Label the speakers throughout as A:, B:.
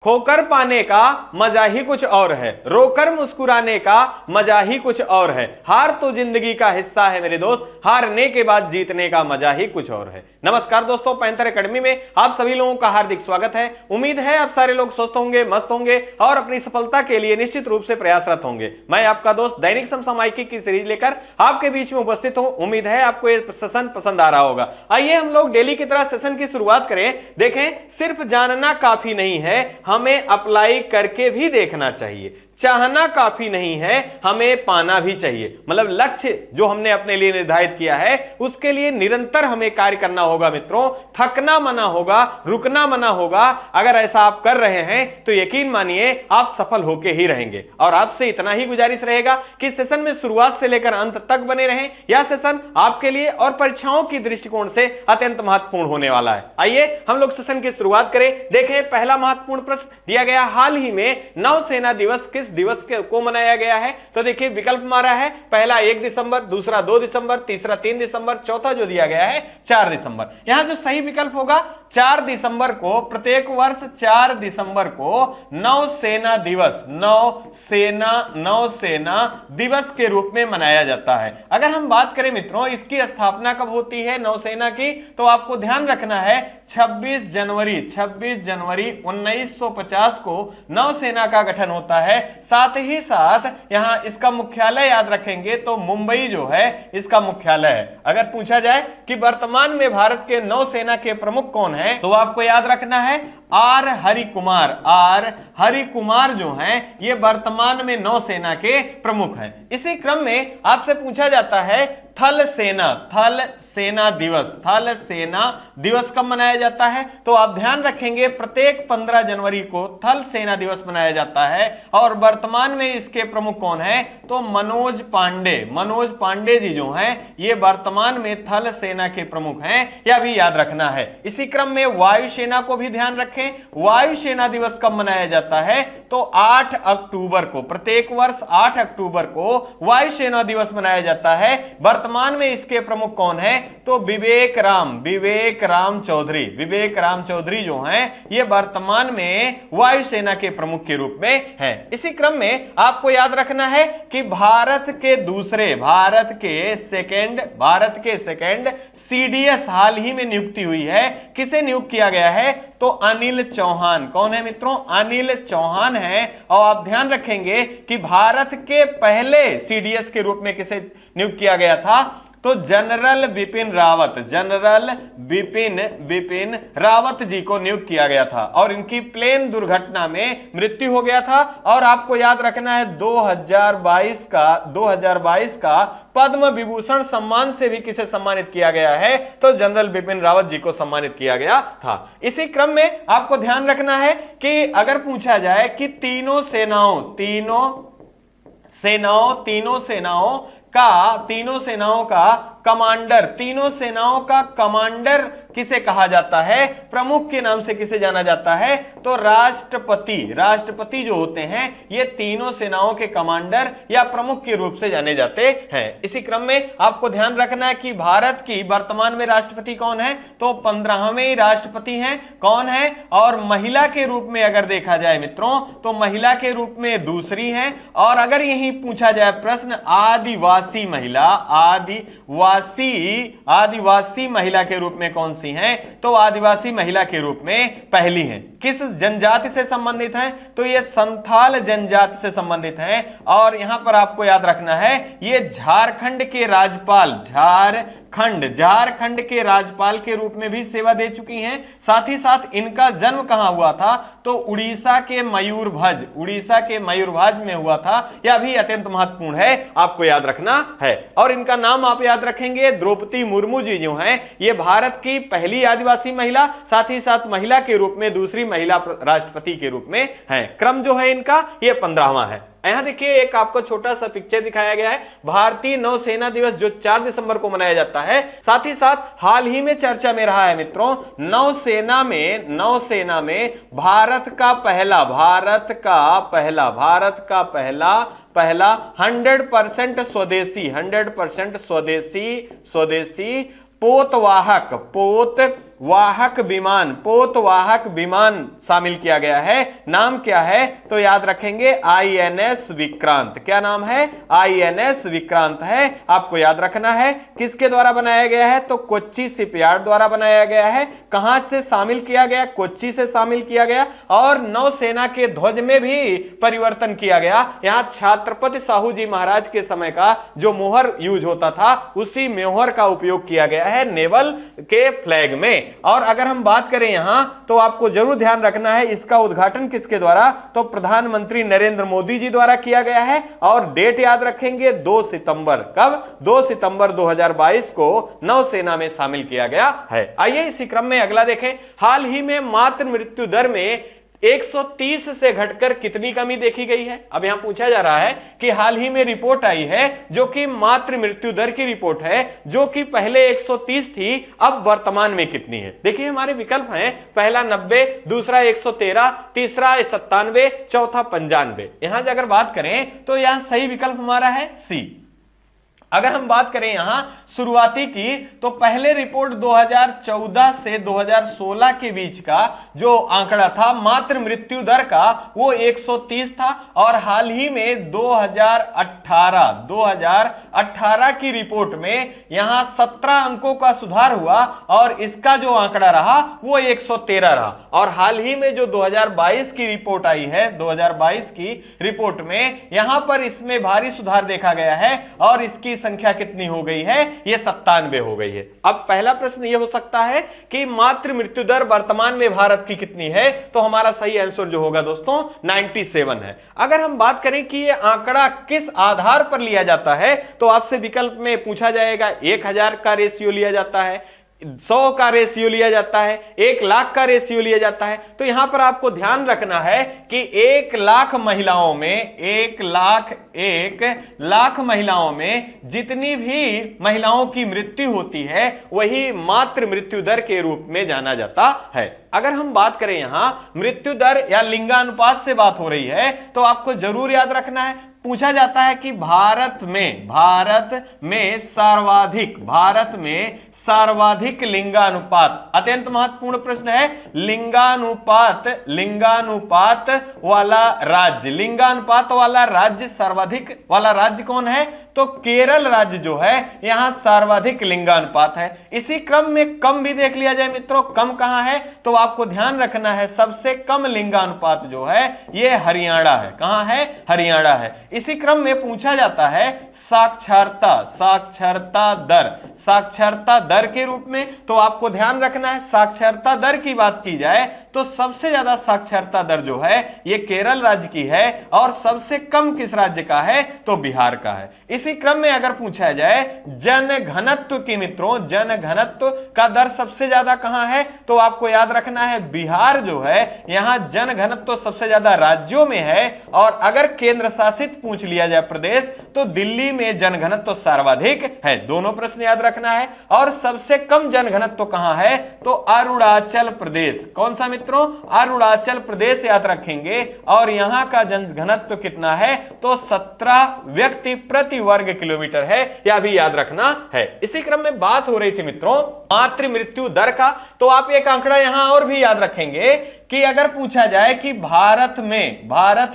A: खोकर पाने का मजा ही कुछ और है, रोकर मुस्कुराने का मजा ही कुछ और है। हार तो जिंदगी का हिस्सा है मेरे दोस्त, हारने के बाद जीतने का मजा ही कुछ और है। नमस्कार दोस्तों, पैंथर एकेडमी में आप सभी लोगों का हार्दिक स्वागत है। उम्मीद है आप सारे लोग स्वस्थ होंगे, मस्त होंगे और अपनी सफलता के लिए निश्चित रूप से प्रयासरत होंगे। मैं आपका दोस्त दैनिक समसामयिकी की सीरीज लेकर आपके बीच में उपस्थित हूं। उम्मीद है आपको ये सेशन पसंद आ रहा होगा। आइए हम लोग डेली की तरह सेशन की शुरुआत करें। देखें, सिर्फ जानना काफी नहीं है, हमें अप्लाई करके भी देखना चाहिए। चाहना काफी नहीं है, हमें पाना भी चाहिए। मतलब लक्ष्य जो हमने अपने लिए निर्धारित किया है उसके लिए निरंतर हमें कार्य करना होगा मित्रों। थकना मना होगा, रुकना मना होगा। अगर ऐसा आप कर रहे हैं तो यकीन मानिए आप सफल होके ही रहेंगे। और आपसे इतना ही गुजारिश रहेगा कि सेशन में शुरुआत से लेकर अंत तक बने रहें। यह सेशन आपके लिए और परीक्षाओं की दृष्टिकोण से अत्यंत महत्वपूर्ण होने वाला है। आइए हम लोग सेशन की शुरुआत करें। देखें, पहला महत्वपूर्ण प्रश्न दिया गया, हाल ही में नौसेना दिवस किस दिवस को मनाया गया है? तो देखिए विकल्प मारा है, पहला 1 दिसंबर, दूसरा 2 दिसंबर, तीसरा 3 दिसंबर, चौथा जो दिया गया है 4 दिसंबर। यहां जो सही विकल्प होगा 4 दिसंबर को, प्रत्येक वर्ष 4 दिसंबर को नौसेना दिवस, नौसेना दिवस के रूप में मनाया जाता है। अगर हम बात करें मित्रों इसकी स्थापना कब होती है नौसेना की, तो आपको ध्यान रखना है 26 जनवरी 1950 को नौसेना का गठन होता है। साथ ही साथ यहां इसका मुख्यालय याद रखेंगे तो मुंबई जो है इसका मुख्यालय है। अगर पूछा जाए कि वर्तमान में भारत के नौसेना के प्रमुख कौन है, तो आपको याद रखना है आर हरिकुमार जो हैं ये वर्तमान में नौसेना के प्रमुख हैं। इसी क्रम में आपसे पूछा जाता है थल सेना दिवस कब मनाया जाता है, तो आप ध्यान रखेंगे प्रत्येक 15 जनवरी को थल सेना दिवस मनाया जाता है। और वर्तमान में इसके प्रमुख कौन है, तो मनोज पांडे जी जो हैं ये वर्तमान में थल सेना के प्रमुख हैं। यह भी याद रखना है। इसी क्रम में वायुसेना को भी ध्यान रखें। वायुसेना दिवस कब मनाया जाता है, तो 8 अक्टूबर को, प्रत्येक वर्ष 8 अक्टूबर को वायुसेना दिवस मनाया जाता है। वर्तमान में इसके प्रमुख कौन है, तो विवेक राम चौधरी जो हैं ये वर्तमान में वायुसेना के प्रमुख के रूप में हैं। इसी क्रम में आपको याद रखना है कि भारत के सेकंड सीडीएस हाल ही में नियुक्ति हुई है। किसे नियुक्त किया गया है, तो अनिल चौहान। कौन है मित्रों, अनिल चौहान है। और आप ध्यान रखेंगे कि भारत के पहले सीडीएस के रूप में किसे नियुक्त किया गया था, तो जनरल बिपिन रावत जी को नियुक्त किया गया था। और इनकी प्लेन दुर्घटना में मृत्यु हो गया था। और आपको याद रखना है 2022 का पद्म विभूषण सम्मान से भी किसे सम्मानित किया गया है, तो जनरल बिपिन रावत जी को सम्मानित किया गया था। इसी क्रम में आपको ध्यान रखना है कि अगर पूछा जाए कि तीनों सेनाओं का कमांडर किसे कहा जाता है, प्रमुख के नाम से किसे जाना जाता है, तो राष्ट्रपति जो होते हैं ये तीनों सेनाओं के कमांडर या प्रमुख के रूप से जाने जाते हैं। इसी क्रम में आपको ध्यान रखना है कि भारत की वर्तमान में राष्ट्रपति कौन है, तो 15वें राष्ट्रपति हैं। कौन है, और महिला के रूप में अगर देखा जाए मित्रों तो महिला के रूप में दूसरी हैं। और अगर यही पूछा जाए प्रश्न आदिवासी महिला के रूप में कौन सी हैं, तो आदिवासी महिला के रूप में पहली हैं। किस जनजाति से संबंधित हैं, तो ये संथाल जनजाति से संबंधित हैं। और यहां पर आपको याद रखना है ये झारखंड के राज्यपाल के रूप में भी सेवा दे चुकी हैं। साथ ही साथ इनका जन्म कहां हुआ था, तो उड़ीसा के मयूरभंज में हुआ था। यह भी अत्यंत महत्वपूर्ण है, आपको याद रखना है। और इनका नाम आप याद रखेंगे द्रौपदी मुर्मू जी जो हैं ये भारत की पहली आदिवासी महिला, साथ ही साथ महिला के रूप में दूसरी महिला राष्ट्रपति के रूप में हैं। क्रम जो है इनका ये 15वां है। यहां देखिए एक आपको छोटा सा पिक्चर दिखाया गया है, भारतीय नौसेना दिवस जो 4 दिसंबर को मनाया जाता है। साथ ही साथ हाल ही में चर्चा में रहा है मित्रों, नौसेना में भारत का पहला 100% स्वदेशी पोतवाहक विमान शामिल किया गया है। नाम क्या है तो याद रखेंगे INS विक्रांत। क्या नाम है? INS विक्रांत है, आपको याद रखना है। किसके द्वारा बनाया गया है तो कोच्चि शिपयार्ड द्वारा बनाया गया है। कहां से शामिल किया गया? कोच्चि से शामिल किया गया। और नौसेना के ध्वज में भी परिवर्तन किया गया। यहां छत्रपति साहू जी महाराज के समय का जो मोहर यूज होता था उसी मोहर का उपयोग किया गया है नेवल के फ्लैग में। और अगर हम बात करें यहां तो आपको जरूर ध्यान रखना है, इसका उद्घाटन किसके द्वारा तो प्रधानमंत्री नरेंद्र मोदी जी द्वारा किया गया है। और डेट याद रखेंगे 2 सितंबर। कब? 2 सितंबर 2022 को नौसेना में शामिल किया गया है। आइए इसी क्रम में अगला देखें। हाल ही में मातृ मृत्यु दर में 130 से घटकर कितनी कमी देखी गई है? अब यहां पूछा जा रहा है कि हाल ही में रिपोर्ट आई है जो कि मातृ मृत्यु दर की रिपोर्ट है, जो कि पहले 130 थी, अब वर्तमान में कितनी है? देखिए हमारे विकल्प हैं, पहला 90, दूसरा 113, तीसरा 97, चौथा 95। यहां अगर बात करें तो यहां सही विकल्प हमारा है सी। अगर हम बात करें यहां शुरुआती की तो पहले रिपोर्ट 2014 से 2016 के बीच का जो आंकड़ा था मातृ मृत्यु दर का वो 130 था। और हाल ही में 2018 की रिपोर्ट में यहां 17 अंकों का सुधार हुआ और इसका जो आंकड़ा रहा वो 113 रहा। और हाल ही में जो 2022 की रिपोर्ट आई है, 2022 की रिपोर्ट में यहां पर इसमें भारी सुधार देखा गया है और इसकी संख्या कितनी हो गई है? ये 97 हो गई है। अब पहला प्रश्न ये हो सकता है कि मातृ मृत्यु दर वर्तमान में भारत की कितनी है, तो हमारा सही आंसर जो होगा दोस्तों 97 है। अगर हम बात करें कि ये आंकड़ा किस आधार पर लिया जाता है तो आपसे विकल्प में पूछा जाएगा 1000 का रेशियो लिया जाता है, 100 का रेशियो लिया जाता है, 1 लाख का रेशियो लिया जाता है। तो यहां पर आपको ध्यान रखना है कि 1 लाख महिलाओं में 1 लाख महिलाओं में जितनी भी महिलाओं की मृत्यु होती है वही मातृ मृत्यु दर के रूप में जाना जाता है। अगर हम बात करें यहां मृत्यु दर या लिंगानुपात से बात हो रही है तो आपको जरूर याद रखना है, पूछा जाता है कि भारत में सर्वाधिक लिंगानुपात, अत्यंत महत्वपूर्ण प्रश्न है, लिंगानुपात वाला राज्य सर्वाधिक वाला राज्य कौन है तो केरल राज्य जो है यहां सर्वाधिक लिंगानुपात है। इसी क्रम में कम भी देख लिया जाए मित्रों, कम कहां है तो आपको ध्यान रखना है सबसे कम लिंगानुपात जो है ये हरियाणा है। कहां है? हरियाणा है। इसी क्रम में पूछा जाता है साक्षरता दर के रूप में, तो आपको ध्यान रखना है साक्षरता दर की बात की जाए तो सबसे ज्यादा साक्षरता दर जो है ये केरल राज्य की है और सबसे कम किस राज्य का है तो बिहार का है। इसी क्रम में अगर पूछा जाए जनघनत्व की मित्रों, जनघनत्व का दर सबसे ज्यादा कहां है तो आपको याद रखना है बिहार जो है यहां जनघनत्व सबसे ज्यादा राज्यों में है। और अगर केंद्र शासित पूछ लिया जाए प्रदेश तो दिल्ली में जनघनत्व सर्वाधिक है। दोनों प्रश्न याद रखना है। और सबसे कम जनघनत्व कहां है तो अरुणाचल प्रदेश। कौन सा मित्रों? अरुणाचल प्रदेश याद रखेंगे। और यहां का जनघनत्व कितना है तो 17 व्यक्ति प्रति वर्ग किलोमीटर है, यह भी याद रखना है। इसी क्रम में बात हो रही थी मित्रों मातृ मृत्यु दर का, तो आप एक आंकड़ा यहां और भी याद रखेंगे कि अगर पूछा जाए कि भारत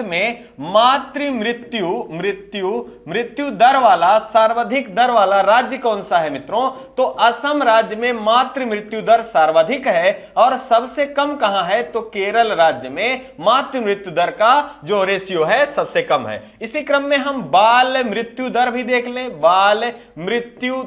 A: में मातृ मृत्यु दर वाला सर्वाधिक दर वाला राज्य कौन सा है मित्रों तो असम राज्य में मातृ मृत्यु दर सर्वाधिक है। और सबसे कम कहां है तो केरल राज्य में मातृ मृत्यु दर का जो रेशियो है सबसे कम है। इसी क्रम में हम बाल मृत्यु दर भी देख लें। बाल मृत्यु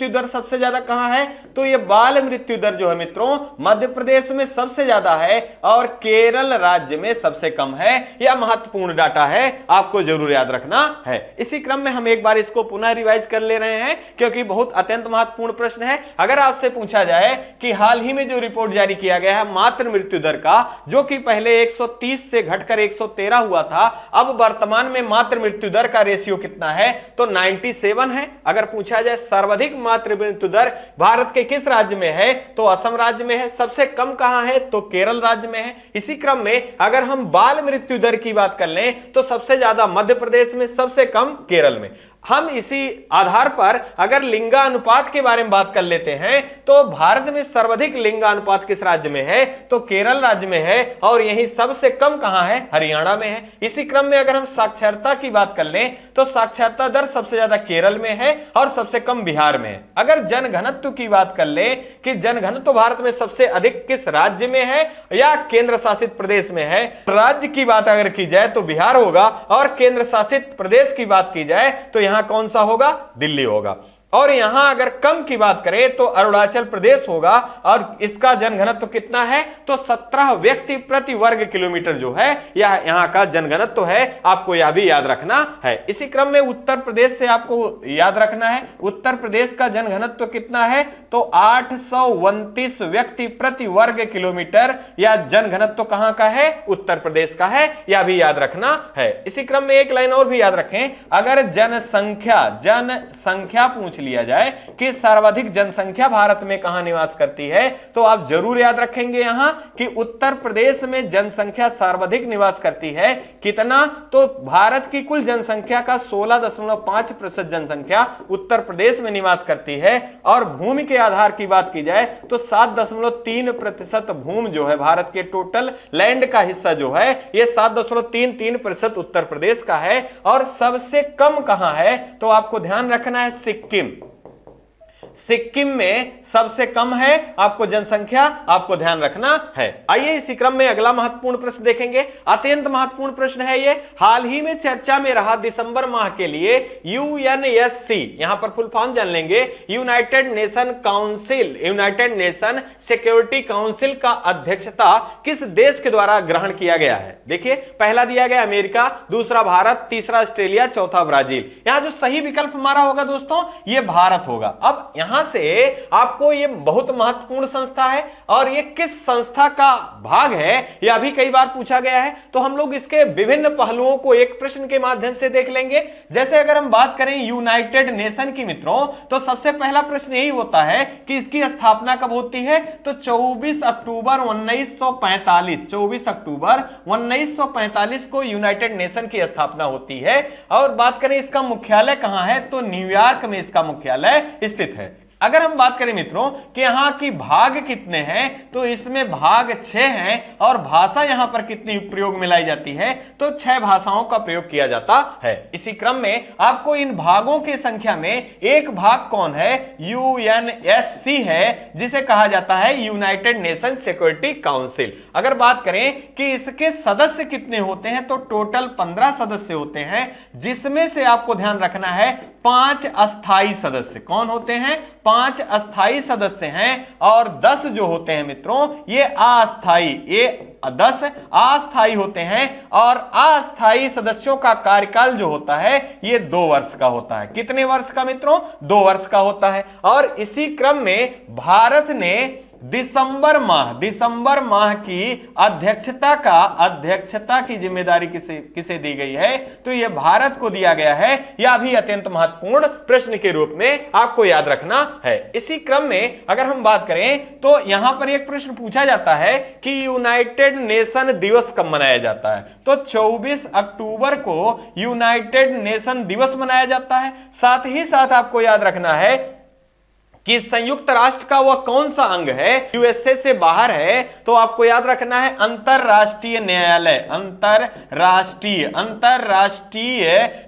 A: दर सबसे ज्यादा कहां है तो ये बाल मृत्यु दर जो है मित्रों मध्य प्रदेश में सबसे ज्यादा ज्यादा है और केरल राज्य में सबसे कम है। यह महत्वपूर्ण डाटा है, आपको जरूर याद रखना है। इसी क्रम में हम एक बार इसको पुनः रिवाइज कर ले रहे हैं क्योंकि बहुत अत्यंत महत्वपूर्ण प्रश्न है। अगर आपसे पूछा जाए कि हाल ही में जो रिपोर्ट जारी किया गया है मातृ मृत्यु दर का, जो कि पहले 130 से घटकर 113 हुआ था, अब वर्तमान में मातृ मृत्यु दर का रेशियो कितना है, तो 97 है। अगर पूछा जाए सर्वाधिक मातृ मृत्यु दर भारत के किस राज्य में है, तो असम राज्य में है। सबसे कम कहां है, तो केरल राज्य में है। इसी क्रम में अगर हम बाल मृत्यु दर की बात कर लें तो सबसे ज्यादा मध्य प्रदेश में, सबसे कम केरल में। हम इसी आधार पर अगर लिंगानुपात के बारे में बात कर लेते हैं तो भारत में सर्वाधिक लिंगानुपात किस राज्य में है, तो केरल राज्य में है, और यही सबसे कम कहां है, हरियाणा में है। इसी क्रम में अगर हम साक्षरता की बात कर लें तो साक्षरता दर सबसे ज्यादा केरल में है और सबसे कम बिहार में है। अगर जनघनत्व की बात कर लें कि जनघनत्व भारत में सबसे अधिक किस राज्य में है या केंद्र शासित प्रदेश में है, राज्य की बात अगर की जाए तो बिहार होगा, और केंद्र शासित प्रदेश की बात की जाए तो यहां कौन सा होगा, दिल्ली होगा। और यहां अगर कम की बात करें तो अरुणाचल प्रदेश होगा, और इसका जनघनत्व कितना है, तो 17 व्यक्ति प्रति वर्ग किलोमीटर जो है यह यहां का जनघनत्व है। आपको यह भी याद रखना है। इसी क्रम में उत्तर प्रदेश से आपको याद रखना है, उत्तर प्रदेश का जनघनत्व कितना है, तो 829 व्यक्ति प्रति वर्ग किलोमीटर। यह जनघनत्व कहां का है, उत्तर प्रदेश का है, यह भी याद रखना है। इसी क्रम में एक लाइन और भी याद रखें, अगर जनसंख्या पूछ लिया जाए कि सर्वाधिक जनसंख्या भारत में कहां निवास करती है, तो आप जरूर याद रखेंगे यहां कि उत्तर प्रदेश में जनसंख्या सर्वाधिक निवास करती है। कितना, तो भारत की कुल जनसंख्या का 16.5% जनसंख्या उत्तर प्रदेश में निवास करती है। और भूमि के आधार की बात की जाए तो 7.3% भूमि जो है भारत के टोटल लैंड का हिस्सा जो है यह 7.33% उत्तर प्रदेश का है। और सबसे कम कहां है, तो आपको ध्यान रखना है सिक्किम। सिक्किम में सबसे कम है आपको जनसंख्या, आपको ध्यान रखना है। आइए इसी क्रम में अगला महत्वपूर्ण प्रश्न देखेंगे। अत्यंत महत्वपूर्ण प्रश्न है ये, हाल ही में चर्चा में रहा दिसंबर माह के लिए यूएनएससी, यहां पर फुल फॉर्म जान लेंगे, United nation council, United nation security council का अध्यक्षता किस देश के द्वारा ग्रहण किया गया है। देखिए पहला दिया गया अमेरिका, दूसरा भारत, तीसरा ऑस्ट्रेलिया, चौथा ब्राजील। यहां जो सही विकल्प हमारा होगा दोस्तों ये भारत होगा। अब यहां से आपको ये बहुत महत्वपूर्ण संस्था है और ये किस संस्था का भाग है यह भी कई बार पूछा गया है, तो हम लोग इसके विभिन्न पहलुओं को एक प्रश्न के माध्यम से देख लेंगे। जैसे अगर हम बात करें यूनाइटेड नेशन की मित्रों, तो सबसे पहला प्रश्न यही होता है कि इसकी स्थापना कब होती है, तो 24 अक्टूबर 1945, 24 अक्टूबर 1945 को यूनाइटेड नेशन की स्थापना होती है। और बात करें इसका मुख्यालय कहां है, तो न्यूयॉर्क में इसका मुख्यालय स्थित है। अगर हम बात करें मित्रों कि यहां की भाग कितने हैं, तो इसमें भाग 6 हैं। और भाषा यहां पर कितनी प्रयोग में लाई जाती है, तो 6 भाषाओं का प्रयोग किया जाता है। इसी क्रम में आपको इन भागों की संख्या में एक भाग कौन है, यूएनएससी है, जिसे कहा जाता है यूनाइटेड नेशन सिक्योरिटी काउंसिल। अगर बात करें कि इसके सदस्य कितने होते हैं, तो टोटल 15 सदस्य होते हैं, जिसमें से आपको ध्यान रखना है 5 अस्थाई सदस्य कौन होते हैं, 5 अस्थाई सदस्य हैं। और 10 जो होते हैं मित्रों ये अस्थाई, ये 10 अस्थाई होते हैं। और अस्थाई सदस्यों का कार्यकाल जो होता है ये 2 वर्ष का होता है। कितने वर्ष का मित्रों, 2 वर्ष का होता है। और इसी क्रम में भारत ने दिसंबर माह की अध्यक्षता की जिम्मेदारी किसे दी गई है, तो यह भारत को दिया गया है। यह भी अत्यंत महत्वपूर्ण प्रश्न के रूप में आपको याद रखना है। इसी क्रम में अगर हम बात करें तो यहां पर एक प्रश्न पूछा जाता है कि यूनाइटेड नेशन दिवस कब मनाया जाता है, तो 24 अक्टूबर को यूनाइटेड नेशन दिवस मनाया जाता है। साथ ही साथ आपको याद रखना है कि संयुक्त राष्ट्र का वह कौन सा अंग है, यूएसए से बाहर है, तो आपको याद रखना है अंतरराष्ट्रीय न्यायालय। अंतरराष्ट्रीय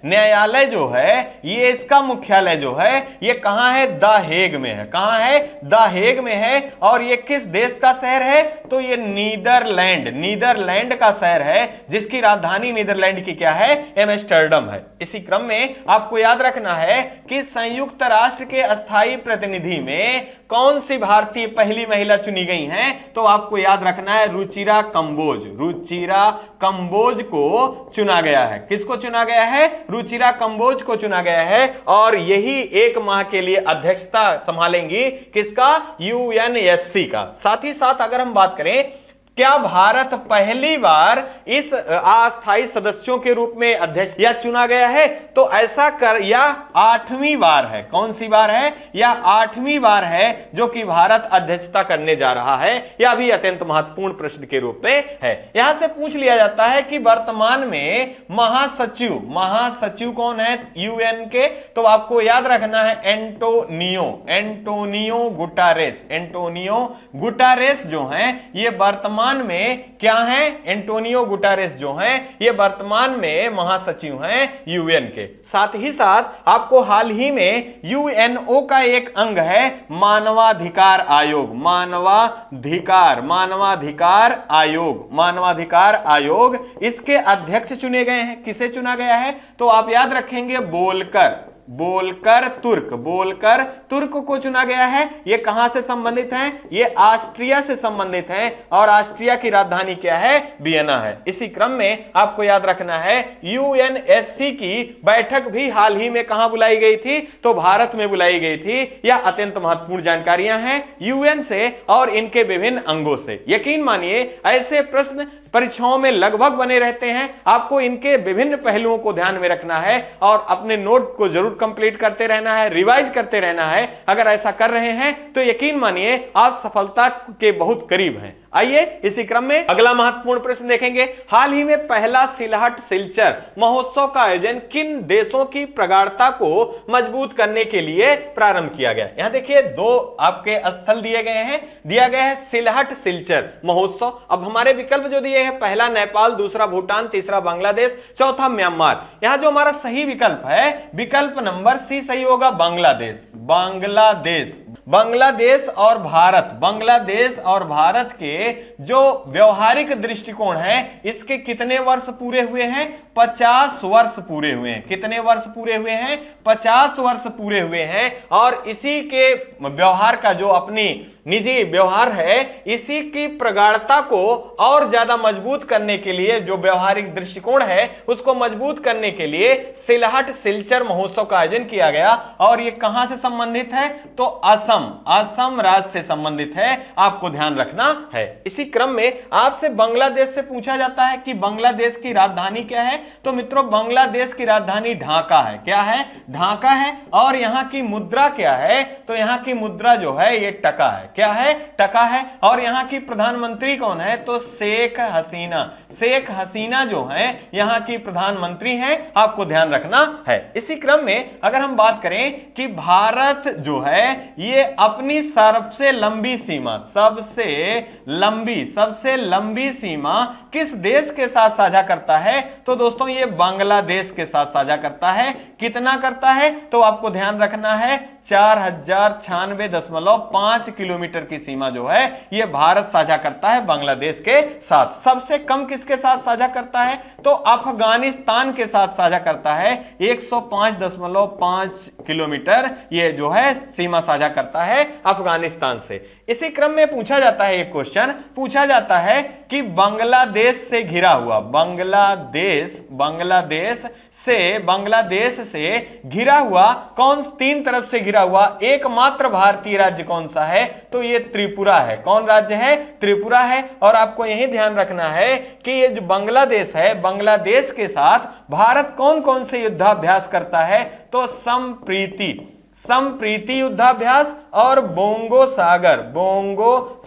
A: न्यायालय जो है ये इसका मुख्यालय जो है ये कहां है, द हेग में है। कहां है, द हेग में है। और ये किस देश का शहर है, तो ये नीदरलैंड का शहर है, जिसकी राजधानी नीदरलैंड की क्या है, एम्स्टर्डम है। इसी क्रम में आपको याद रखना है कि संयुक्त राष्ट्र के अस्थायी प्रतिनिधि निधि में कौन सी भारतीय पहली महिला चुनी गई हैं? तो आपको याद रखना है रुचिरा कंबोज। रुचिरा कंबोज को चुना गया है। किसको चुना गया है? रुचिरा कंबोज को चुना गया है और यही 1 माह के लिए अध्यक्षता संभालेंगी किसका? यूएनएससी का। साथ ही साथ अगर हम बात करें क्या भारत पहली बार इस अस्थायी सदस्यों के रूप में अध्यक्ष या चुना गया है? तो ऐसा कर या 8वीं बार है। कौन सी बार है? या 8वीं बार है जो कि भारत अध्यक्षता करने जा रहा है। यह भी अत्यंत महत्वपूर्ण प्रश्न के रूप में है। यहां से पूछ लिया जाता है कि वर्तमान में महासचिव कौन है यूएन के? तो आपको याद रखना है एंटोनियो गुटारेस जो हैं ये वर्तमान में क्या हैं? एंटोनियो गुटारेस जो हैं ये वर्तमान में महासचिव हैं यूएन के। साथ ही साथ आपको हाल ही में यूएनओ का एक अंग है मानवाधिकार आयोग। इसके अध्यक्ष चुने गए हैं। किसे चुना गया है? तो आप याद रखेंगे बोलकर तुर्क को चुना गया है। ये कहां से संबंधित हैं? ये ऑस्ट्रिया से संबंधित हैं और ऑस्ट्रिया की राजधानी क्या है? वियना है। इसी क्रम में आपको याद रखना है यूएनएससी की बैठक भी हाल ही में कहां बुलाई गई थी? तो भारत में बुलाई गई थी। यह अत्यंत महत्वपूर्ण जानकारियां हैं यूएन से और इनके विभिन्न अंगों से। यकीन मानिए ऐसे प्रश्न परीक्षाओं में लगभग बने रहते हैं। आपको इनके विभिन्न पहलुओं को ध्यान में रखना है और अपने नोट को जरूर कंप्लीट करते रहना है, रिवाइज करते रहना है। अगर ऐसा कर रहे हैं तो यकीन मानिए आप सफलता के बहुत करीब हैं। आइए इसी क्रम में अगला महत्वपूर्ण प्रश्न देखेंगे। हाल ही में पहला सिलहट सिलचर महोत्सव का आयोजन किन देशों की प्रगाढ़ता को मजबूत करने के लिए प्रारंभ किया गया? यहां देखिए 2 आपके स्थल दिए गए हैं। दिया गया है सिलहट सिलचर महोत्सव। अब हमारे विकल्प जो दिए हैं, पहला नेपाल, दूसरा भूटान, तीसरा बांग्लादेश, चौथा म्यांमार। यहां जो हमारा सही विकल्प है, विकल्प नंबर सी सही होगा, बांग्लादेश और भारत के जो व्यवहारिक दृष्टिकोण है इसके कितने वर्ष पूरे हुए हैं? 50 वर्ष पूरे हुए हैं। कितने वर्ष पूरे हुए हैं? 50 वर्ष पूरे हुए हैं। और इसी के व्यवहार का जो अपनी निजी व्यवहार है इसी की प्रगाढ़ता को और ज्यादा मजबूत करने के लिए, जो व्यवहारिक दृष्टिकोण है उसको मजबूत करने के लिए सिलहट सिलचर महोत्सव का आयोजन किया गया। और ये कहां से संबंधित है? तो असम राज्य से संबंधित है। आपको ध्यान रखना है। इसी क्रम में आपसे बांग्लादेश से पूछा जाता है कि बांग्लादेश की राजधानी क्या है? तो मित्रों बांग्लादेश की राजधानी ढाका है। क्या है? ढाका है। और यहां की मुद्रा क्या है? तो यहां की मुद्रा जो है ये टका है। क्या है? टका है। और यहां की प्रधानमंत्री कौन है? तो शेख हसीना जो है यहां की प्रधानमंत्री हैं। आपको ध्यान रखना है। इसी क्रम में अगर हम बात करें कि भारत जो है ये अपनी सबसे लंबी सीमा किस देश के साथ साझा करता है? तो दोस्तों ये बांग्लादेश के साथ साझा करता है। कितना करता है? तो आपको ध्यान रखना है 4096.5 किलोमीटर की सीमा जो है यह भारत साझा करता है बांग्लादेश के साथ। सबसे कम किसके साथ साझा करता है? तो अफगानिस्तान के साथ साझा करता है। 105.5 किलोमीटर ये जो है सीमा साझा करता है अफगानिस्तान से। इसी क्रम में पूछा जाता है एक क्वेश्चन पूछा जाता है कि बांग्लादेश से घिरा हुआ बांग्लादेश से घिरा हुआ कौन 3 तरफ से घिरा हुआ एकमात्र भारतीय राज्य कौन सा है? तो ये त्रिपुरा है। कौन राज्य है? त्रिपुरा है। और आपको यही ध्यान रखना है कि ये जो बांग्लादेश है, बांग्लादेश के साथ भारत कौन कौन से युद्धाभ्यास करता है? तो संप्रीति युद्धाभ्यास और बोंगो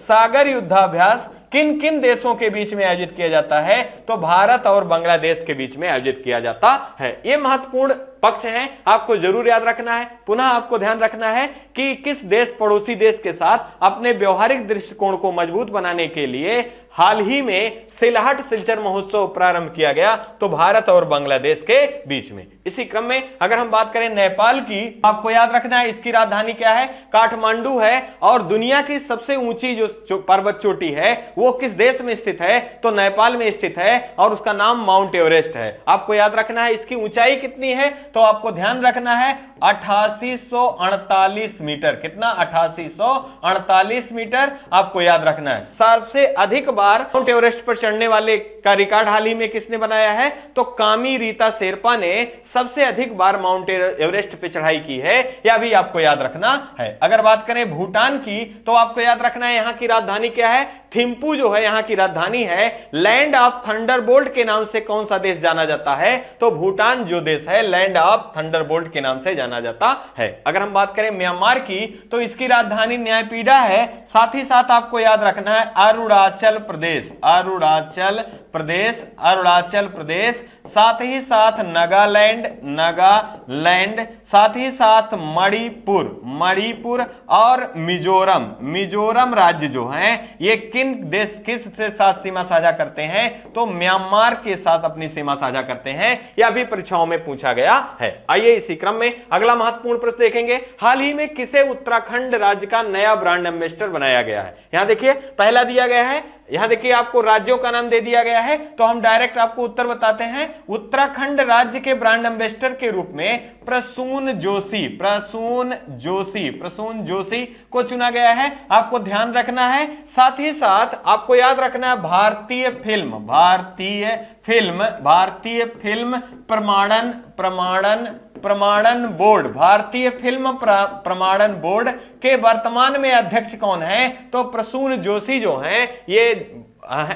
A: सागर युद्धाभ्यास किन किन देशों के बीच में आयोजित किया जाता है? तो भारत और बांग्लादेश के बीच में आयोजित किया जाता है। ये महत्वपूर्ण पक्ष हैं, आपको जरूर याद रखना है। पुनः आपको ध्यान रखना है कि किस देश पड़ोसी देश के साथ अपने व्यवहारिक दृष्टिकोण को मजबूत बनाने के लिए हाल ही में सिलहट सिलचर महोत्सव प्रारंभ किया गया, तो भारत और बांग्लादेश के बीच में। इसी क्रम में अगर हम बात करें नेपाल की, आपको याद रखना है इसकी राजधानी क्या है, काठमांडू है। और दुनिया की सबसे ऊंची जो पर्वत चोटी है वो किस देश में स्थित है, तो नेपाल में स्थित है और उसका नाम माउंट एवरेस्ट है। आपको याद रखना है इसकी ऊंचाई कितनी है, तो आपको ध्यान रखना है 8848 मीटर। कितना, 8848 मीटर आपको याद रखना है। सबसे अधिक बार माउंट एवरेस्ट पर चढ़ने वाले का रिकॉर्ड हाल ही में किसने बनाया है, तो कामी रीता शेरपा ने सबसे अधिक बार माउंट एवरेस्ट पे चढ़ाई की है, यह भी आपको याद रखना है। अगर बात करें भूटान की, तो आपको याद रखना है यहां की राजधानी क्या है, थिम्पू जो है यहां की राजधानी है। लैंड ऑफ थंडरबोल्ट के नाम से कौन सा देश जाना जाता है, तो भूटान जो देश है लैंड ऑफ थंडरबोल्ट के नाम से जाना जाता है। अगर हम बात करें म्यांमार की, तो इसकी राजधानी न्यायपीढ़ा है। साथ ही साथ आपको याद रखना है अरुणाचल प्रदेश, अरुणाचल प्रदेश, अरुणाचल प्रदेश। साथ ही साथ नागालैंड, नागालैंड। साथ ही साथ मणिपुर, मणिपुर और मिजोरम, मिजोरम राज्य जो हैं ये किस से साथ सीमा साझा करते हैं, तो म्यांमार के साथ अपनी सीमा साझा करते हैं। यह भी परीक्षाओं में पूछा गया है। आइए इसी क्रम में अगला महत्वपूर्ण प्रश्न देखेंगे। हाल ही में किसे उत्तराखंड राज्य का नया ब्रांड एम्बेसडर बनाया गया है। यहां देखिए पहला दिया गया है, यहां देखिए आपको राज्यों का नाम दे दिया गया है, तो हम डायरेक्ट आपको उत्तर बताते हैं। उत्तराखंड राज्य के ब्रांड एम्बेसडर के रूप में प्रसून जोशी, प्रसून जोशी, प्रसून जोशी को चुना गया है। आपको ध्यान रखना है। साथ ही साथ आपको याद रखना है भारतीय फिल्म, भारतीय फिल्म, भारतीय फिल्म प्रमाणन, प्रमाणन, प्रमाणन बोर्ड, भारतीय फिल्म प्रमाणन बोर्ड के वर्तमान में अध्यक्ष कौन है, तो प्रसून जोशी जो हैं ये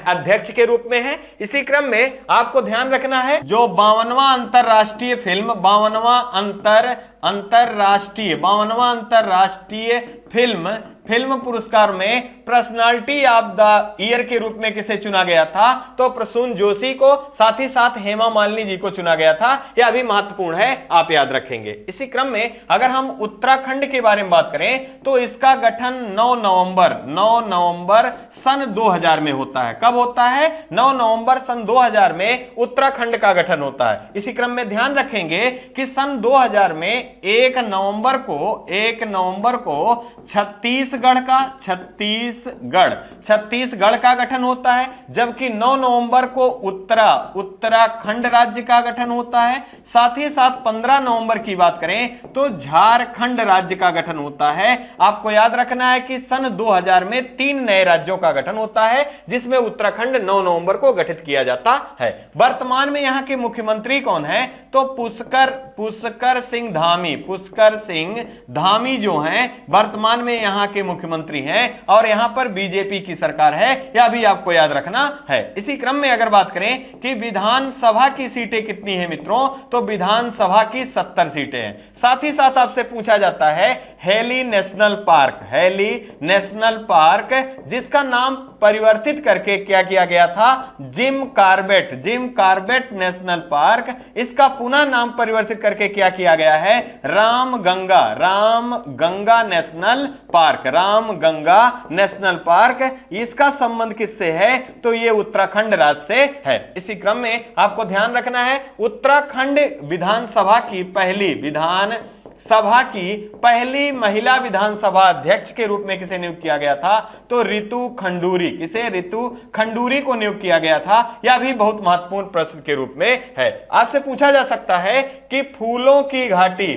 A: अध्यक्ष के रूप में है। इसी क्रम में आपको ध्यान रखना है जो 52वां अंतरराष्ट्रीय फिल्म, 52वां अंतरराष्ट्रीय फिल्म पुरस्कार में पर्सनालिटी ऑफ द ईयर के रूप में किसे चुना गया था, तो प्रसून जोशी को। साथ ही साथ हेमा मालिनी जी को चुना गया था। यह भी महत्वपूर्ण है, आप याद रखेंगे। इसी क्रम में अगर हम उत्तराखंड के बारे में बात करें, तो इसका गठन 9 नवंबर सन 2000 में होता है। कब होता है, 9 नवंबर सन 2000 में उत्तराखंड का गठन होता है। इसी क्रम में ध्यान रखेंगे कि सन 2000 में 1 नवंबर को छत्तीसगढ़ का गठन होता है, जबकि 9 नवंबर को उत्तराखंड राज्य का गठन होता है। साथ ही साथ 15 नवंबर की बात करें तो झारखंड राज्य का गठन होता है। आपको याद रखना है कि सन 2000 में 3 नए राज्यों का गठन होता है, जिसमें उत्तराखंड 9 नवंबर को गठित किया जाता है। वर्तमान में यहां के मुख्यमंत्री कौन है, तो पुष्कर सिंह धामी जो हैं वर्तमान में यहां के मुख्यमंत्री हैं और यहां पर बीजेपी की सरकार है। यह भी आपको याद रखना है। इसी क्रम में अगर बात करें कि विधानसभा की सीटें कितनी है मित्रों, तो विधानसभा की 70 सीटें हैं। साथ ही साथ आपसे पूछा जाता है हेली नेशनल पार्क, जिसका नाम परिवर्तित करके क्या किया गया था, जिम कार्बेट नेशनल पार्क। इसका पुनः नाम परिवर्तित करके क्या किया गया है, रामगंगा नेशनल पार्क। इसका संबंध किससे है, तो ये उत्तराखंड राज्य से है। इसी क्रम में आपको ध्यान रखना है उत्तराखंड विधानसभा की पहली महिला विधानसभा अध्यक्ष के रूप में किसे नियुक्त किया गया था, तो ऋतु खंडूरी को नियुक्त किया गया था। यह भी बहुत महत्वपूर्ण प्रश्न के रूप में है। आपसे पूछा जा सकता है कि फूलों की घाटी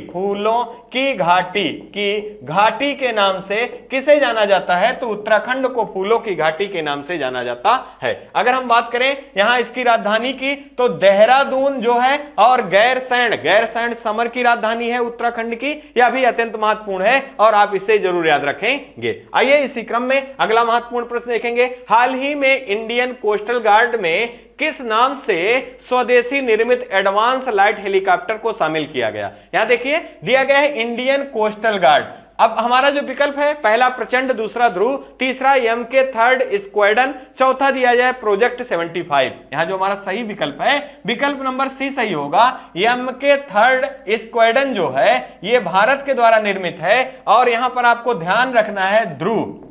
A: के नाम से किसे जाना जाता है, तो उत्तराखंड को फूलों की घाटी के नाम से जाना जाता है। अगर हम बात करें यहां इसकी राजधानी की, तो देहरादून जो है और गैरसैंण समर की राजधानी है उत्तराखंड की। यह भी अत्यंत महत्वपूर्ण है और आप इसे जरूर याद रखेंगे। आइए इसी क्रम में अगला महत्वपूर्ण प्रश्न देखेंगे। हाल ही में इंडियन कोस्टल गार्ड में किस नाम से स्वदेशी निर्मित एडवांस लाइट हेलीकॉप्टर को शामिल किया गया। यहां देखिए दिया गया है इंडियन कोस्टल गार्ड। अब हमारा जो विकल्प है, पहला प्रचंड, दूसरा ध्रुव, तीसरा MK 3rd स्क्वाड्रन, चौथा दिया जाए प्रोजेक्ट 75। यहां जो हमारा सही विकल्प है, विकल्प नंबर सी सही होगा। MK 3rd स्क्वाड्रन जो है ये भारत के द्वारा निर्मित है और यहां पर आपको ध्यान रखना है ध्रुव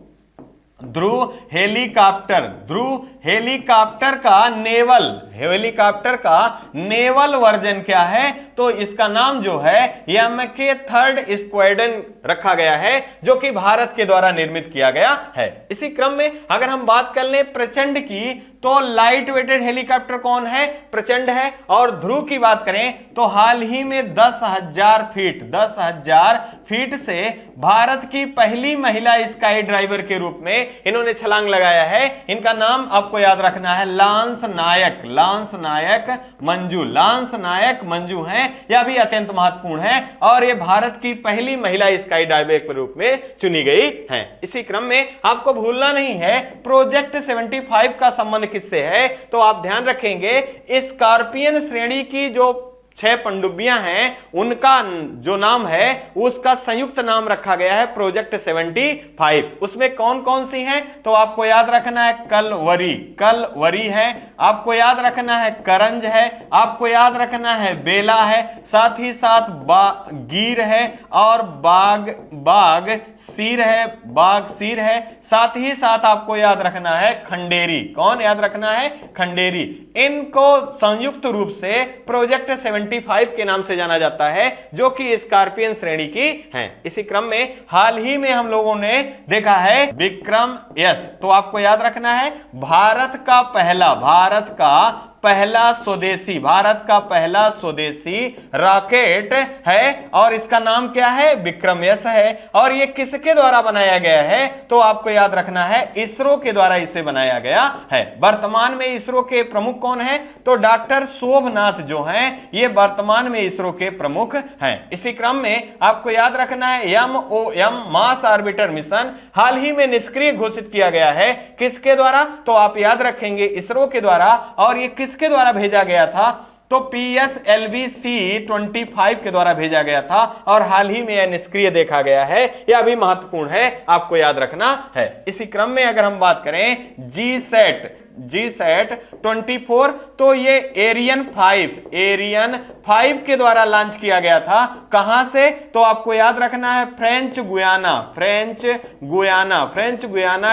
A: हेलीकॉप्टर का नेवल वर्जन क्या है, तो इसका नाम जो है MK 3rd स्क्वाड्रन रखा गया है, जो कि भारत के द्वारा निर्मित किया गया है। इसी क्रम में अगर हम बात कर लें प्रचंड की, तो लाइट वेटेड हेलीकॉप्टर कौन है? प्रचंड है। और ध्रुव की बात करें तो हाल ही में 10,000 फीट से भारत की पहली महिला स्काई ड्राइवर के रूप में इन्होंने छलांग लगाया है। इनका नाम आपको याद रखना है लांस नायक मंजू हैं। यह भी अत्यंत महत्वपूर्ण है और ये भारत की पहली महिला स्काई ड्राइवर के रूप में चुनी गई हैं। इसी क्रम में आपको भूलना नहीं है प्रोजेक्ट 75 का संबंध किससे है, तो आप ध्यान रखेंगे स्कॉर्पियन श्रेणी की जो 6 पनडुब्बियां हैं उनका जो नाम है उसका संयुक्त नाम रखा गया है प्रोजेक्ट 75। उसमें कौन कौन सी हैं, तो आपको याद रखना है कलवरी है, आपको याद रखना है करंज है, आपको याद रखना है बेला है, साथ ही साथ गीर है और बाग सीर है, साथ ही साथ आपको याद रखना है खंडेरी। कौन याद रखना है? खंडेरी। इनको संयुक्त रूप से प्रोजेक्ट 75 के नाम से जाना जाता है, जो कि स्कॉर्पियन श्रेणी की हैं। इसी क्रम में हाल ही में हम लोगों ने देखा है विक्रम एस। तो आपको याद रखना है भारत का पहला स्वदेशी रॉकेट है और इसका नाम क्या है? विक्रम एस है। और यह किसके द्वारा बनाया गया है, तो आपको याद रखना है इसरो के द्वारा इसे बनाया गया है। वर्तमान में इसरो के प्रमुख कौन है, तो डॉक्टर शोभनाथ जो हैं ये वर्तमान में इसरो के प्रमुख हैं। इसी क्रम में आपको याद रखना है MOM मार्स ऑर्बिटर मिशन हाल ही में निष्क्रिय घोषित किया गया है। किसके द्वारा, तो आप याद रखेंगे इसरो के द्वारा। और ये किसके द्वारा भेजा गया था, तो PSLV-C25 के द्वारा भेजा गया था और हाल ही में यह निष्क्रिय देखा गया है। यह भी महत्वपूर्ण है, आपको याद रखना है। इसी क्रम में अगर हम बात करें GSAT 24, तो ये एरियन 5 के द्वारा लॉन्च किया गया था। कहां से, तो आपको याद रखना है फ्रेंच गुयाना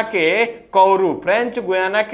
A: के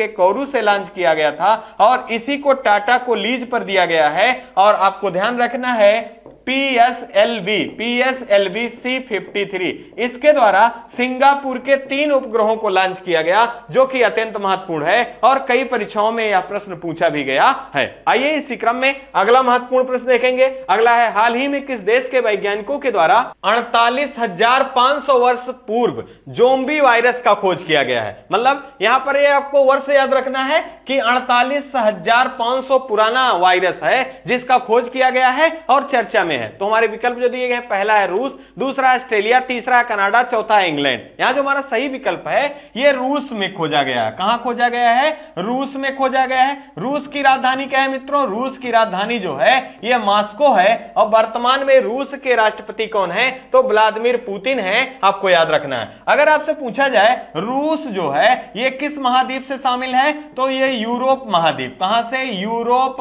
A: कौरू से लॉन्च किया गया था और इसी को टाटा को लीज पर दिया गया है। और आपको ध्यान रखना है PSLV-C53 इसके द्वारा सिंगापुर के 3 उपग्रहों को लॉन्च किया गया, जो कि अत्यंत महत्वपूर्ण है और कई परीक्षाओं में यह प्रश्न पूछा भी गया है। आइए इसी क्रम में अगला महत्वपूर्ण प्रश्न देखेंगे। अगला है हाल ही में किस देश के वैज्ञानिकों के द्वारा 48,500 वर्ष पूर्व ज़ोंबी वायरस का खोज किया गया है। मतलब यहां पर यह आपको वर्ष याद रखना है कि 48,500 पुराना वायरस है जिसका खोज किया गया है और चर्चा में है। तो हमारे विकल्प जो दिए गए हैं, पहला है रूस, दूसरा ऑस्ट्रेलिया, तीसरा है कनाडा, चौथा है इंग्लैंड। यहां जो हमारा सही विकल्प है ये रूस में खोजा गया है। कहां खोजा गया है? रूस में खोजा गया है। रूस की राजधानी क्या है मित्रों? रूस की राजधानी जो है ये मॉस्को है और वर्तमान में रूस के राष्ट्रपति कौन है, तो व्लादिमीर पुतिन है। आपको याद रखना है। अगर आपसे पूछा जाए रूस जो है ये किस महाद्वीप से शामिल है, तो ये यूरोप महाद्वीप। कहां से? यूरोप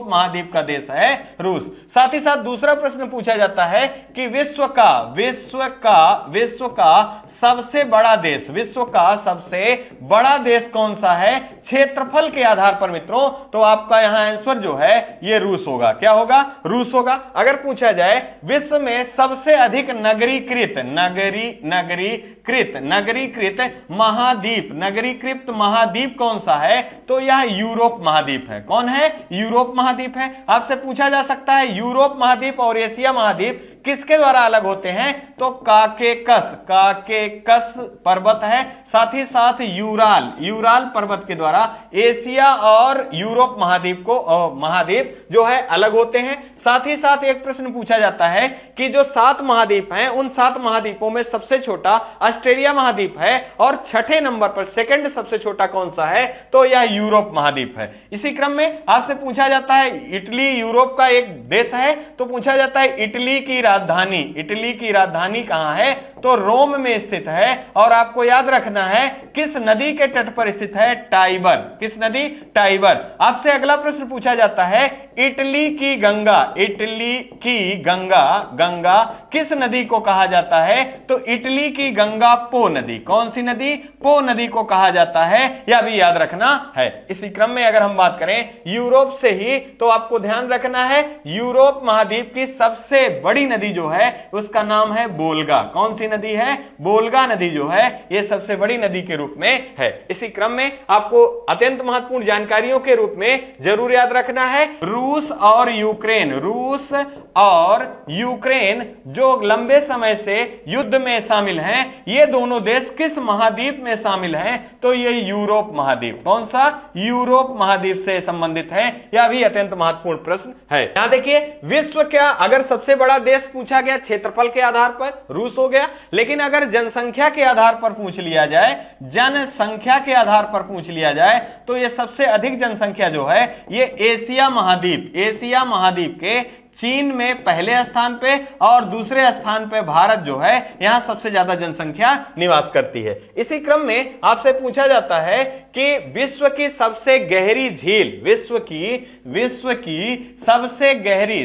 A: महाद्वीप का देश है रूस। साथ ही साथ दूसरा प्रश्न पूछा जाता है कि विश्व का सबसे बड़ा देश कौन सा है क्षेत्रफल के आधार पर मित्रों, तो आपका यहां आंसर जो है ये रूस होगा। क्या होगा? रूस होगा। अगर पूछा जाए विश्व में सबसे अधिक नगरीकृत महाद्वीप कौन सा है, तो यह यूरोप महाद्वीप है। कौन है? यूरोप महाद्वीप है। आपसे पूछा जा सकता है यूरोप महाद्वीप और एशिया महाद्वीप किसके द्वारा अलग होते हैं, तो काकेकस पर्वत है। साथ ही साथ यूराल पर्वत के द्वारा एशिया और यूरोप महाद्वीप जो है अलग होते हैं। साथ ही साथ एक प्रश्न पूछा जाता है कि जो 7 महाद्वीप हैं उन 7 महाद्वीपों में सबसे छोटा ऑस्ट्रेलिया महाद्वीप है और छठे नंबर पर सेकंड सबसे छोटा कौन सा है, तो यह यूरोप महाद्वीप है। इसी क्रम में आपसे पूछा जाता है इटली यूरोप का एक देश है, तो पूछा जाता है इटली की की राजधानी कहां है? तो रोम में स्थित है। और आपको याद रखना है किस नदी के तट पर स्थित है? टाइबर। किस नदी? टाइबर। आपसे अगला प्रश्न पूछा जाता है, इटली की गंगा गंगा किस नदी को कहा जाता है? तो इटली की गंगा पो नदी। कौन सी नदी? पो नदी को कहा जाता है, यह भी याद रखना है। इसी क्रम में अगर हम बात करें यूरोप से ही, तो आपको ध्यान रखना है यूरोप महाद्वीप की सबसे बड़ी नदी जो है उसका नाम है बोल्गा। कौन सी नदी है? बोल्गा नदी जो है यह सबसे बड़ी नदी के रूप में है। इसी क्रम में आपको अत्यंत महत्वपूर्ण जानकारियों के रूप में जरूर याद रखना है रूस और यूक्रेन जो लंबे समय से युद्ध में शामिल हैं, ये दोनों देश किस महाद्वीप में शामिल हैं? तो ये यूरोप महाद्वीप। कौन सा? यूरोप महाद्वीप से संबंधित है। यह भी अत्यंत महत्वपूर्ण प्रश्न है। यहां देखिए, विश्व क्या अगर सबसे बड़ा देश पूछा गया क्षेत्रफल के आधार पर रूस हो गया, लेकिन अगर जनसंख्या के आधार पर पूछ लिया जाए, जनसंख्या के आधार पर पूछ लिया जाए, तो यह सबसे अधिक जनसंख्या जो है ये एशिया महाद्वीप के चीन में पहले स्थान पे और दूसरे स्थान पे भारत जो है यहां सबसे ज्यादा जनसंख्या निवास करती है। इसी क्रम में आपसे पूछा जाता है कि विश्व की सबसे गहरी झील, विश्व की सबसे गहरी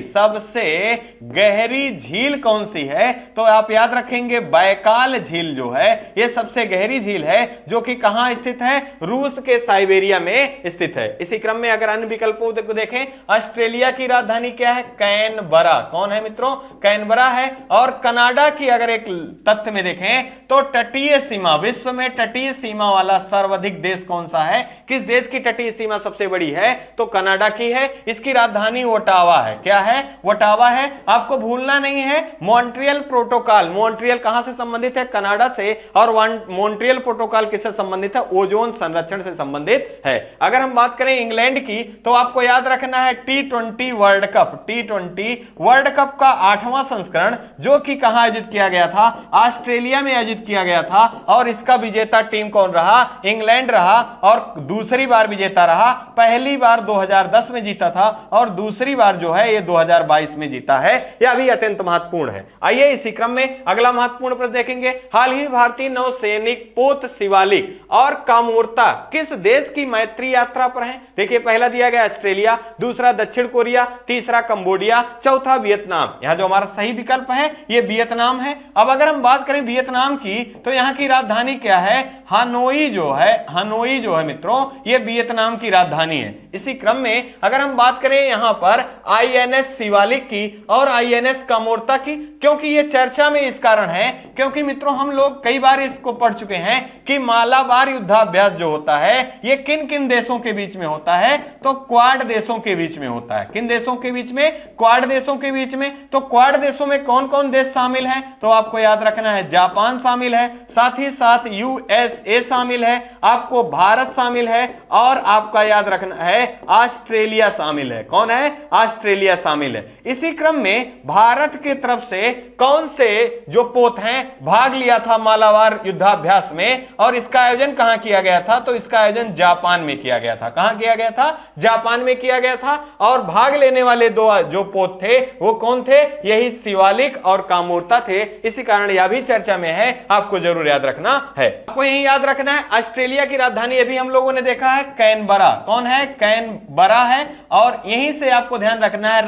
A: झील कौन सी है? तो आप याद रखेंगे बैकाल झील जो है यह सबसे गहरी झील है, जो कि कहां स्थित है? रूस के साइबेरिया में स्थित है। इसी क्रम में अगर अन्य विकल्पों को देखें, ऑस्ट्रेलिया की राजधानी क्या है? कैनबरा। कौन है मित्रों? कैनबरा है। और कनाडा की अगर एक तथ्य में देखें तो तटीय सीमा, विश्व में तटीय सीमा वाला सर्वाधिक देश कौन सा है? किस देश की तटीय सीमा सबसे बड़ी है? तो कनाडा की है। इसकी राजधानी ओटावा है। क्या है? ओटावा है। आपको भूलना नहीं है मॉन्ट्रियल प्रोटोकॉल, मॉन्ट्रियल कहां से संबंधित है? कनाडा से। और मॉन्ट्रियल प्रोटोकॉल किससे संबंधित है? ओजोन संरक्षण से संबंधित है। अगर हम बात करें इंग्लैंड की, तो आपको याद रखना है T20 world cup, T20 world cup का 8वां संस्करण जो कि कहां आयोजित किया गया था? ऑस्ट्रेलिया में आयोजित किया गया था। और इसका विजेता टीम कौन रहा? इंग्लैंड रहा। और दूसरी बार विजेता रहा। पहली बार 2010 में जीता था और दूसरी बार जो है ये 2022 में जीता है। यह भी अत्यंत महत्वपूर्ण है। आइए इसी क्रम में अगला महत्वपूर्ण प्रश्न देखेंगे। हाल ही भारतीय नौसैनिक पोत शिवालिक और कामोर्ता किस देश की मैत्री यात्रा पर हैं? देखिए, पहला दिया गया ऑस्ट्रेलिया, दूसरा दक्षिण कोरिया, तीसरा कंबोडिया, चौथा वियतनाम। यहां जो हमारा सही विकल्प है ये वियतनाम है। अब अगर हम बात करें वियतनाम की, तो यहां की राजधानी क्या है? हनोई जो है मित्रों, ये वियतनाम की राजधानी है। इसी क्रम में अगर हम बात करें यहां पर INS शिवालिक की और INS कामोर्ता की, क्योंकि ये चर्चा में इस कारण है क्योंकि मित्रों हम लोग कई बार इसको पढ़ चुके हैं कि मालाबार युद्धाभ्यास जो होता है ये किन किन देशों के बीच में होता है? तो क्वाड देशों के बीच में होता है। किन देशों के बीच में? क्वाड देशों के बीच में। तो क्वाड देशों में कौन कौन देश शामिल हैं? तो आपको याद रखना है जापान शामिल है, साथ ही साथ USA शामिल है, आपको भारत शामिल है और आपका याद रखना है ऑस्ट्रेलिया शामिल है। कौन है? ऑस्ट्रेलिया शामिल है। इसी क्रम में भारत की तरफ से कौन से जो पोत हैं भाग लिया था मालाबार युद्धाभ्यास में, और इसका आयोजन कहां किया गया था? तो इसका आयोजन जापान में किया गया था। कहां किया गया था? जापान में किया गया था। और भाग लेने वाले दो जो पोत थे वो कौन थे? यही शिवालिक और कामोर्ता थे। इसी कारण यह भी चर्चा में है, आपको जरूर याद रखना है। आपको यही याद रखना है ऑस्ट्रेलिया की राजधानी अभी हम लोगों ने देखा है कैनबरा। कौन है? कैनबरा है। और यहीं से आपको ध्यान रखना है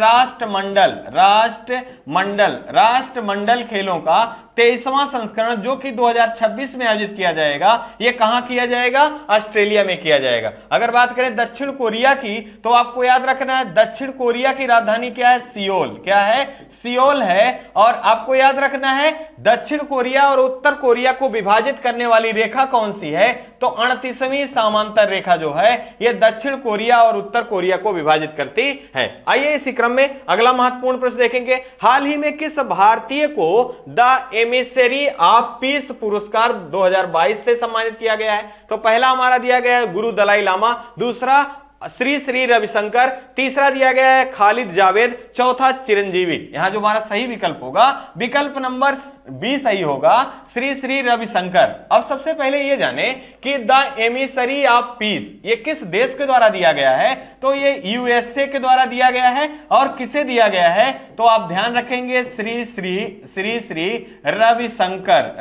A: राष्ट्रमंडल खेलों का 23वां संस्करण जो कि 2026 में आयोजित किया जाएगा, यह कहां किया जाएगा? ऑस्ट्रेलिया में किया जाएगा। अगर बात करें दक्षिण कोरिया की, तो आपको याद रखना है दक्षिण कोरिया की राजधानी क्या है? सियोल। क्या है? सियोल है। और आपको याद रखना है दक्षिण कोरिया और उत्तर कोरिया को विभाजित करने वाली रेखा कौन सी है? तो 38वीं समांतर रेखा जो है यह दक्षिण कोरिया और उत्तर कोरिया को विभाजित करती है। आइए इसी क्रम में अगला महत्वपूर्ण प्रश्न देखेंगे। हाल ही में किस भारतीय को द एमिसेरी ऑफ पीस पुरस्कार 2022 से सम्मानित किया गया है? तो पहला हमारा दिया गया है गुरु दलाई लामा, दूसरा श्री श्री रविशंकर, तीसरा दिया गया है खालिद जावेद, चौथा चिरंजीवी। यहां जो हमारा सही विकल्प होगा, विकल्प नंबर बी सही होगा, श्री श्री रविशंकर। अब सबसे पहले ये जाने कि द एमिसरी ऑफ पीस ये किस देश के द्वारा दिया गया है, तो ये यूएसए के द्वारा दिया गया है। और किसे दिया गया है, तो आप ध्यान रखेंगे श्री श्री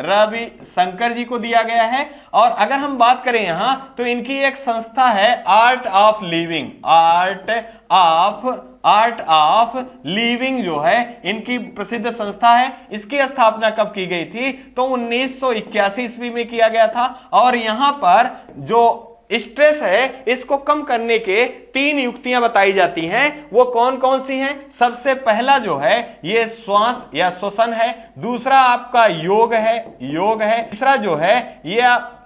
A: रविशंकर जी को दिया गया है। और अगर हम बात करें यहां, तो इनकी एक संस्था है art of living, art of living जो है इनकी प्रसिद्ध संस्था है। इसकी स्थापना कब की गई थी, तो 1981 ईस्वी में किया गया था। और यहां पर जो स्ट्रेस है इसको कम करने के 3 युक्तियां बताई जाती हैं। वो कौन कौन सी हैं? सबसे पहला जो है ये श्वास या श्वसन है, दूसरा आपका योग है, तीसरा जो है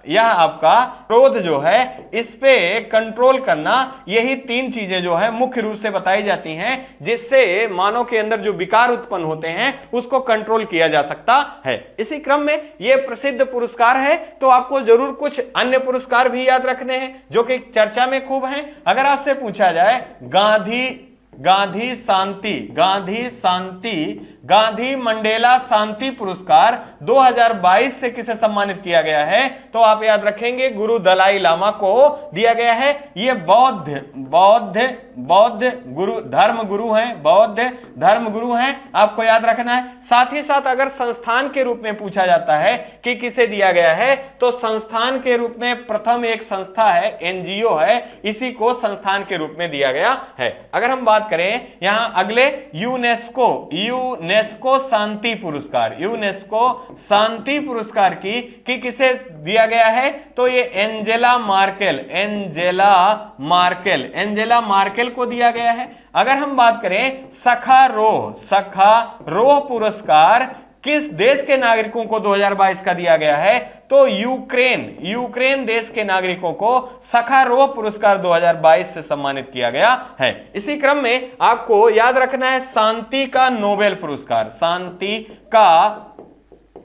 A: यह आपका क्रोध जो है इस पे कंट्रोल करना। यही 3 चीजें जो है मुख्य रूप से बताई जाती हैं, जिससे मानव के अंदर जो विकार उत्पन्न होते हैं उसको कंट्रोल किया जा सकता है। इसी क्रम में ये प्रसिद्ध पुरस्कार है, तो आपको जरूर कुछ अन्य पुरस्कार भी याद रखने हैं जो कि चर्चा में खूब हैं। अगर आपसे पूछा जाए गांधी मंडेला शांति पुरस्कार 2022 से किसे सम्मानित किया गया है, तो आप याद रखेंगे गुरु दलाई लामा को दिया गया है। ये बौद्ध धर्म गुरु हैं, आपको याद रखना है। साथ ही साथ अगर संस्थान के रूप में पूछा जाता है कि किसे दिया गया है, तो संस्थान के रूप में प्रथम एक संस्था है, एनजीओ है, इसी को संस्थान के रूप में दिया गया है। अगर हम बात करें यहां अगले यूनेस्को शांति पुरस्कार की किसे दिया गया है, तो ये एंजेला मार्केल को दिया गया है। अगर हम बात करें सखा रोह पुरस्कार किस देश के नागरिकों को 2022 का दिया गया है, तो यूक्रेन देश के नागरिकों को सखारोव पुरस्कार 2022 से सम्मानित किया गया है। इसी क्रम में आपको याद रखना है शांति का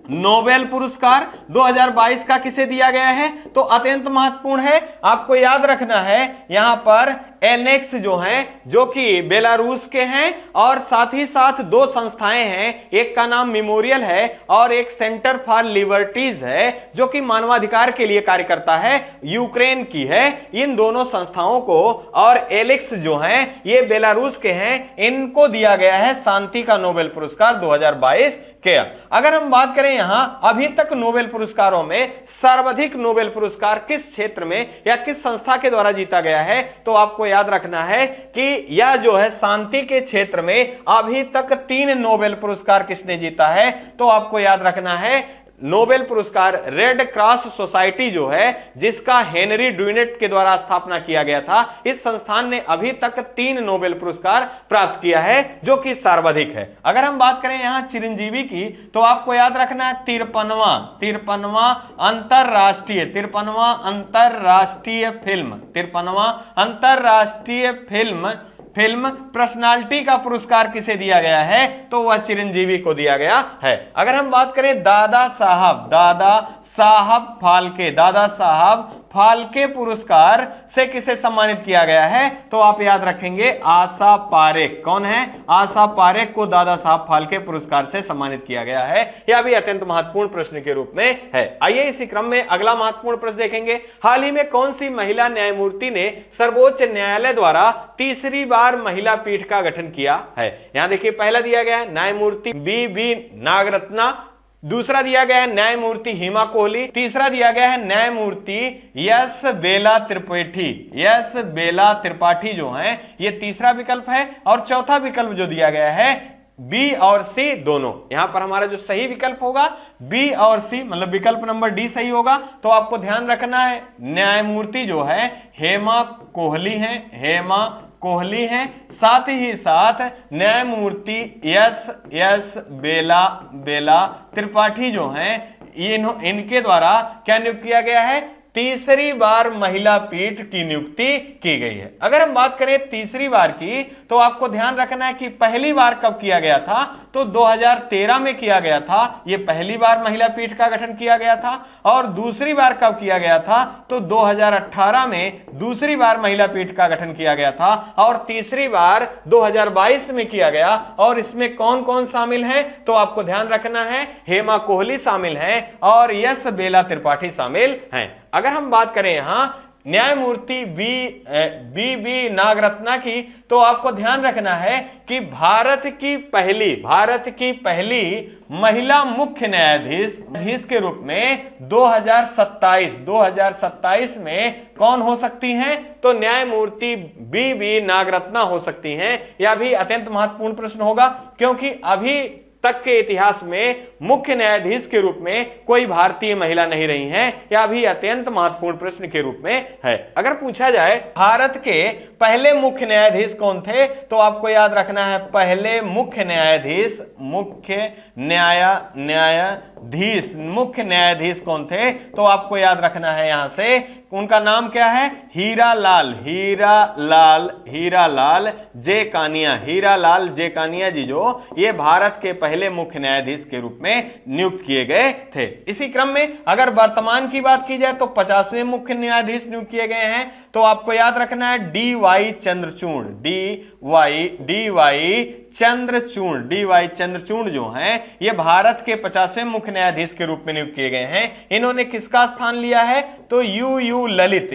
A: नोबेल पुरस्कार 2022 का किसे दिया गया है, तो अत्यंत महत्वपूर्ण है। आपको याद रखना है यहां पर एनेक्स जो हैं, जो कि बेलारूस के हैं, और साथ ही साथ 2 संस्थाएं हैं, एक का नाम मेमोरियल है और एक सेंटर फॉर लिबर्टीज है, जो कि मानवाधिकार के लिए कार्य करता है, यूक्रेन की है। इन दोनों संस्थाओं को, और एलेक्स जो हैं ये बेलारूस के हैं, इनको दिया गया है शांति का नोबेल पुरस्कार 2022 के। अगर हम बात करें यहां अभी तक नोबेल पुरस्कारों में सर्वाधिक नोबेल पुरस्कार किस क्षेत्र में या किस संस्था के द्वारा जीता गया है, तो आपको याद रखना है कि यह जो है शांति के क्षेत्र में अभी तक 3 नोबेल पुरस्कार किसने जीता है, तो आपको याद रखना है नोबेल पुरस्कार रेड क्रॉस सोसाइटी जो है, जिसका हेनरी ड्यूनेट के द्वारा स्थापना किया गया था। इस संस्थान ने अभी तक 3 नोबेल पुरस्कार प्राप्त किया है, जो कि सर्वाधिक है। अगर हम बात करें यहां चिरंजीवी की, तो आपको याद रखना है 53वां अंतरराष्ट्रीय फिल्म पर्सनालिटी का पुरस्कार किसे दिया गया है, तो वह चिरंजीवी को दिया गया है। अगर हम बात करें दादा साहब फाल्के पुरस्कार से किसे सम्मानित किया गया है, तो आप याद रखेंगे आशा पारेख। कौन है? आशा पारेख को दादा साहब फाल्के पुरस्कार से सम्मानित किया गया है। यह भी अत्यंत महत्वपूर्ण प्रश्न के रूप में है। आइए इसी क्रम में अगला महत्वपूर्ण प्रश्न देखेंगे। हाल ही में कौन सी महिला न्यायमूर्ति ने सर्वोच्च न्यायालय द्वारा तीसरी बार महिला पीठ का गठन किया है? यहां देखिए, पहला दिया गया है न्यायमूर्ति बी नागरत्ना, दूसरा दिया गया है न्यायमूर्ति हिमा कोहली, तीसरा दिया गया है न्यायमूर्ति यस बेला त्रिपाठी जो हैं, ये तीसरा विकल्प है। और चौथा विकल्प जो दिया गया है बी और सी दोनों। यहां पर हमारा जो सही विकल्प होगा बी और सी, मतलब विकल्प नंबर डी सही होगा। तो आपको ध्यान रखना है न्यायमूर्ति जो है हेमा कोहली हैं, साथ ही साथ न्यायमूर्ति यस बेला त्रिपाठी जो हैं, इनके द्वारा क्या नियुक्त किया गया है, तीसरी बार महिला पीठ की नियुक्ति की गई है। अगर हम बात करें तीसरी बार की, तो आपको ध्यान रखना है कि पहली बार कब किया गया था, तो 2013 में किया गया था। यह पहली बार महिला पीठ का गठन किया गया था। और दूसरी बार कब किया गया था, तो 2018 में दूसरी बार महिला पीठ का गठन किया गया था। और तीसरी बार 2022 में किया गया। और इसमें कौन कौन शामिल है, तो आपको ध्यान रखना है, हेमा कोहली शामिल है और यश बेला त्रिपाठी शामिल हैं। अगर हम बात करें यहां न्यायमूर्ति बी नागरत्ना की, तो आपको ध्यान रखना है कि भारत की पहली महिला मुख्य न्यायाधीश के रूप में 2027 में कौन हो सकती हैं, तो न्यायमूर्ति बी नागरत्ना हो सकती हैं। यह भी अत्यंत महत्वपूर्ण प्रश्न होगा, क्योंकि अभी तक के इतिहास में मुख्य न्यायाधीश के रूप में कोई भारतीय महिला नहीं रही हैं। यह भी अत्यंत महत्वपूर्ण प्रश्न के रूप में है। अगर पूछा जाए भारत के पहले मुख्य न्यायाधीश कौन थे, तो आपको याद रखना है पहले मुख्य न्यायाधीश कौन थे, तो आपको याद रखना है यहां से उनका नाम क्या है, हीरालाल जे कानिया जी, जो ये भारत के पहले मुख्य न्यायाधीश के रूप में नियुक्त किए गए थे। इसी क्रम में अगर वर्तमान की बात की जाए तो 50वें मुख्य न्यायाधीश नियुक्त किए गए हैं। तो आपको याद रखना है डी वाई चंद्रचूड़ जो हैं, ये भारत के 50वें मुख्य न्यायाधीश के रूप में नियुक्त किए गए हैं। इन्होंने किसका स्थान लिया है, तो यू ललित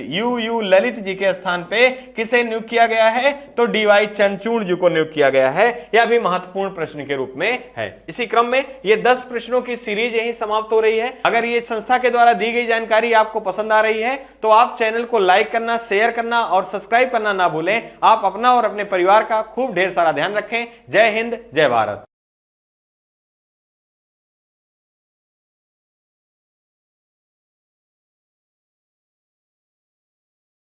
A: जी के स्थान पे किसे नियुक्त किया गया है, तो डी वाई चंद्रचूड़ जी को नियुक्त किया गया है। यह भी महत्वपूर्ण प्रश्न के रूप में है। इसी क्रम में ये 10 प्रश्नों की सीरीज यही समाप्त हो रही है। अगर ये संस्था के द्वारा दी गई जानकारी आपको पसंद आ रही है, तो आप चैनल को लाइक करना, शेयर करना और सब्सक्राइब करना ना भूलें। आप अपना और अपने परिवार का खूब ढेर सारा ध्यान रखें। जय हिंद, जय भारत।